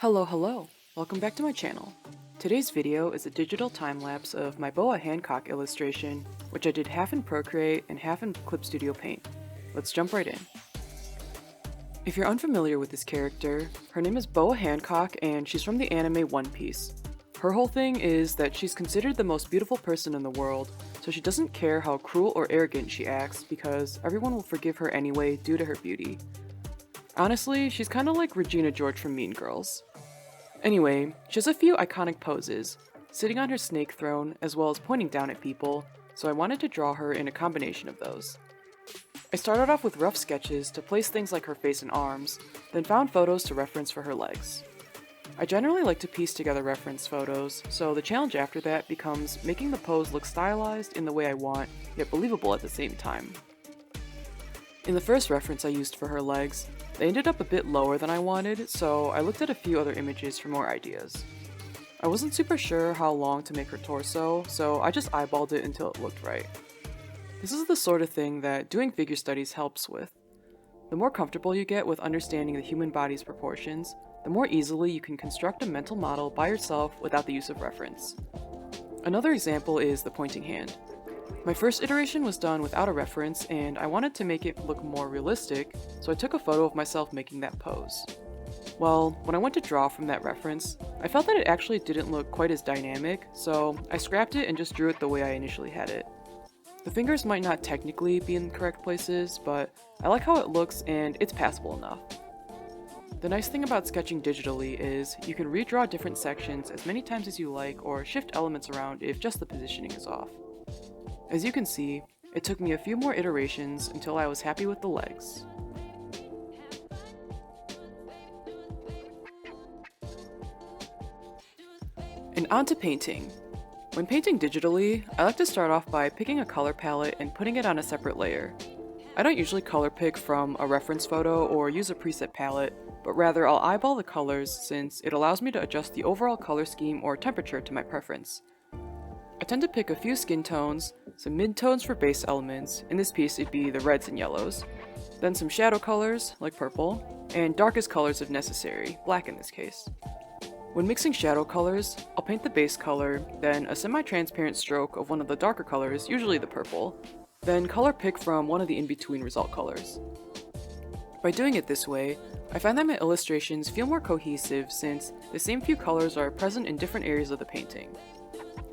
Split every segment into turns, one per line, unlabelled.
Hello, welcome back to my channel. Today's video is a digital time-lapse of my Boa Hancock illustration, which I did half in Procreate and half in Clip Studio Paint. Let's jump right in. If you're unfamiliar with this character, her name is Boa Hancock and she's from the anime One Piece. Her whole thing is that she's considered the most beautiful person in the world, so she doesn't care how cruel or arrogant she acts because everyone will forgive her anyway due to her beauty. Honestly, she's kinda like Regina George from Mean Girls. Anyway, she has a few iconic poses, sitting on her snake throne as well as pointing down at people, so I wanted to draw her in a combination of those. I started off with rough sketches to place things like her face and arms, then found photos to reference for her legs. I generally like to piece together reference photos, so the challenge after that becomes making the pose look stylized in the way I want, yet believable at the same time. In the first reference I used for her legs, they ended up a bit lower than I wanted, so I looked at a few other images for more ideas. I wasn't super sure how long to make her torso, so I just eyeballed it until it looked right. This is the sort of thing that doing figure studies helps with. The more comfortable you get with understanding the human body's proportions, the more easily you can construct a mental model by yourself without the use of reference. Another example is the pointing hand. My first iteration was done without a reference, and I wanted to make it look more realistic, so I took a photo of myself making that pose. Well, when I went to draw from that reference, I felt that it actually didn't look quite as dynamic, so I scrapped it and just drew it the way I initially had it. The fingers might not technically be in the correct places, but I like how it looks and it's passable enough. The nice thing about sketching digitally is you can redraw different sections as many times as you like or shift elements around if just the positioning is off. As you can see, it took me a few more iterations until I was happy with the legs. And on to painting. When painting digitally, I like to start off by picking a color palette and putting it on a separate layer. I don't usually color pick from a reference photo or use a preset palette, but rather I'll eyeball the colors since it allows me to adjust the overall color scheme or temperature to my preference. I tend to pick a few skin tones, some mid-tones for base elements, in this piece it'd be the reds and yellows, then some shadow colors, like purple, and darkest colors if necessary, black in this case. When mixing shadow colors, I'll paint the base color, then a semi-transparent stroke of one of the darker colors, usually the purple, then color pick from one of the in-between result colors. By doing it this way, I find that my illustrations feel more cohesive since the same few colors are present in different areas of the painting.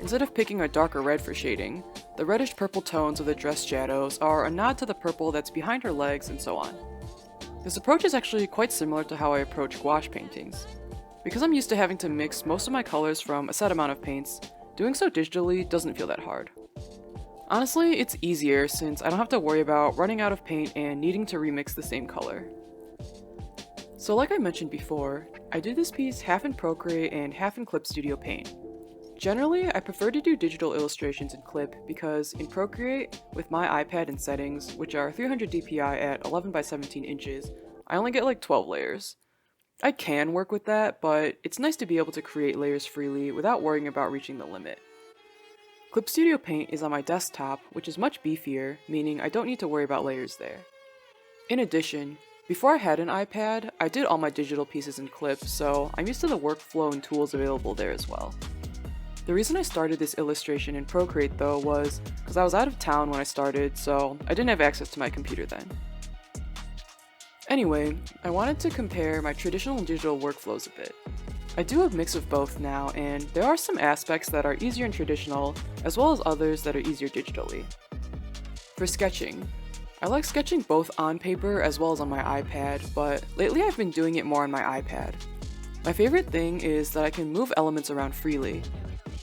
Instead of picking a darker red for shading, the reddish purple tones of the dress shadows are a nod to the purple that's behind her legs and so on. This approach is actually quite similar to how I approach gouache paintings. Because I'm used to having to mix most of my colors from a set amount of paints, doing so digitally doesn't feel that hard. Honestly, it's easier since I don't have to worry about running out of paint and needing to remix the same color. So like I mentioned before, I did this piece half in Procreate and half in Clip Studio Paint. Generally, I prefer to do digital illustrations in Clip because in Procreate, with my iPad and settings, which are 300 dpi at 11 by 17 inches, I only get like 12 layers. I can work with that, but it's nice to be able to create layers freely without worrying about reaching the limit. Clip Studio Paint is on my desktop, which is much beefier, meaning I don't need to worry about layers there. In addition, before I had an iPad, I did all my digital pieces in Clip, so I'm used to the workflow and tools available there as well. The reason I started this illustration in Procreate though was because I was out of town when I started, so I didn't have access to my computer then. Anyway, I wanted to compare my traditional and digital workflows a bit. I do a mix of both now, and there are some aspects that are easier in traditional, as well as others that are easier digitally. For sketching, I like sketching both on paper as well as on my iPad, but lately I've been doing it more on my iPad. My favorite thing is that I can move elements around freely.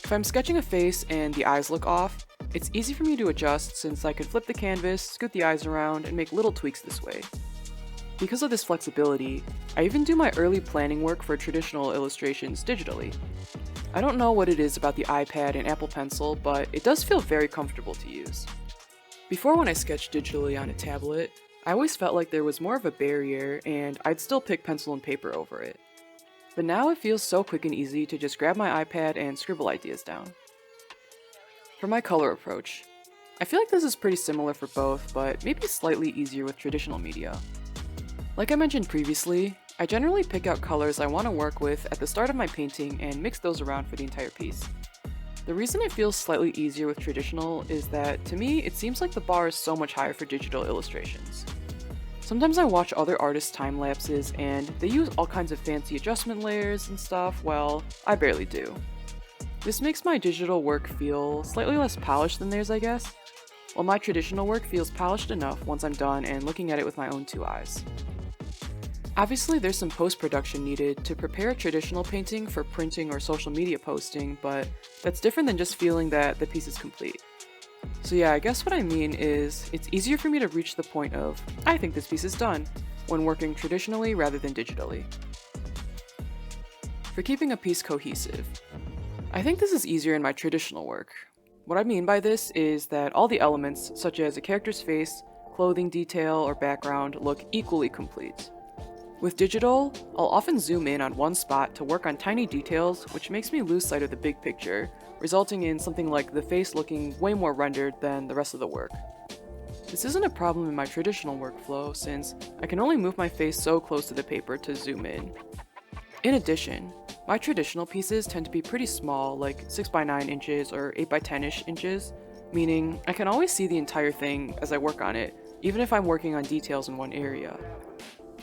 If I'm sketching a face and the eyes look off, it's easy for me to adjust since I can flip the canvas, scoot the eyes around, and make little tweaks this way. Because of this flexibility, I even do my early planning work for traditional illustrations digitally. I don't know what it is about the iPad and Apple Pencil, but it does feel very comfortable to use. Before when I sketched digitally on a tablet, I always felt like there was more of a barrier and I'd still pick pencil and paper over it. But now it feels so quick and easy to just grab my iPad and scribble ideas down. For my color approach, I feel like this is pretty similar for both, but maybe slightly easier with traditional media. Like I mentioned previously, I generally pick out colors I want to work with at the start of my painting and mix those around for the entire piece. The reason it feels slightly easier with traditional is that, to me, it seems like the bar is so much higher for digital illustrations. Sometimes I watch other artists' time lapses and they use all kinds of fancy adjustment layers and stuff. Well, I barely do. This makes my digital work feel slightly less polished than theirs, I guess, while my traditional work feels polished enough once I'm done and looking at it with my own two eyes. Obviously, there's some post-production needed to prepare a traditional painting for printing or social media posting, but that's different than just feeling that the piece is complete. So yeah, I guess what I mean is, it's easier for me to reach the point of, I think this piece is done, when working traditionally rather than digitally. For keeping a piece cohesive, I think this is easier in my traditional work. What I mean by this is that all the elements, such as a character's face, clothing detail, or background, look equally complete. With digital, I'll often zoom in on one spot to work on tiny details, which makes me lose sight of the big picture, resulting in something like the face looking way more rendered than the rest of the work. This isn't a problem in my traditional workflow, since I can only move my face so close to the paper to zoom in. In addition, my traditional pieces tend to be pretty small, like 6 by 9 inches or 8 by 10-ish inches, meaning I can always see the entire thing as I work on it, even if I'm working on details in one area.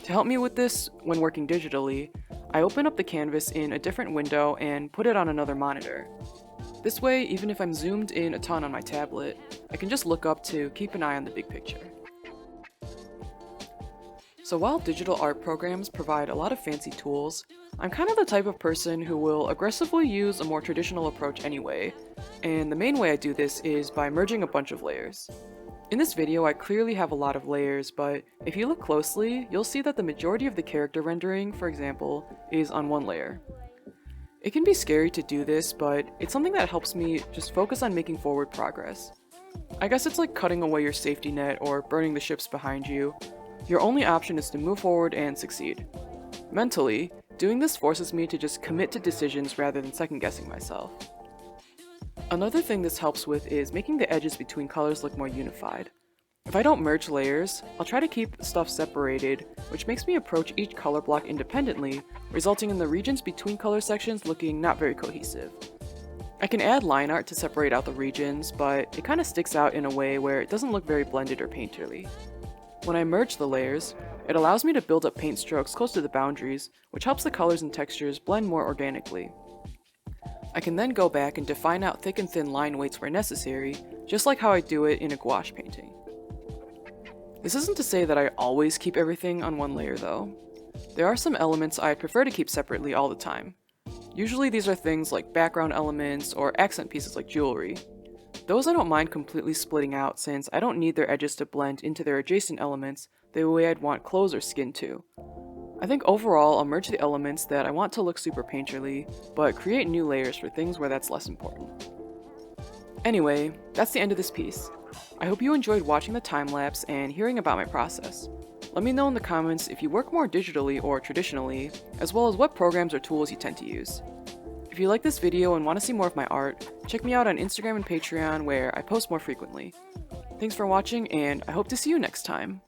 To help me with this, when working digitally, I open up the canvas in a different window and put it on another monitor. This way, even if I'm zoomed in a ton on my tablet, I can just look up to keep an eye on the big picture. So while digital art programs provide a lot of fancy tools, I'm kind of the type of person who will aggressively use a more traditional approach anyway, and the main way I do this is by merging a bunch of layers. In this video, I clearly have a lot of layers, but if you look closely, you'll see that the majority of the character rendering, for example, is on one layer. It can be scary to do this, but it's something that helps me just focus on making forward progress. I guess it's like cutting away your safety net or burning the ships behind you. Your only option is to move forward and succeed. Mentally, doing this forces me to just commit to decisions rather than second-guessing myself. Another thing this helps with is making the edges between colors look more unified. If I don't merge layers, I'll try to keep stuff separated, which makes me approach each color block independently, resulting in the regions between color sections looking not very cohesive. I can add line art to separate out the regions, but it kind of sticks out in a way where it doesn't look very blended or painterly. When I merge the layers, it allows me to build up paint strokes close to the boundaries, which helps the colors and textures blend more organically. I can then go back and define out thick and thin line weights where necessary, just like how I do it in a gouache painting. This isn't to say that I always keep everything on one layer though. There are some elements I prefer to keep separately all the time. Usually these are things like background elements or accent pieces like jewelry. Those I don't mind completely splitting out since I don't need their edges to blend into their adjacent elements the way I'd want clothes or skin to. I think overall I'll merge the elements that I want to look super painterly, but create new layers for things where that's less important. Anyway, that's the end of this piece. I hope you enjoyed watching the time lapse and hearing about my process. Let me know in the comments if you work more digitally or traditionally, as well as what programs or tools you tend to use. If you like this video and want to see more of my art, check me out on Instagram and Patreon where I post more frequently. Thanks for watching, and I hope to see you next time.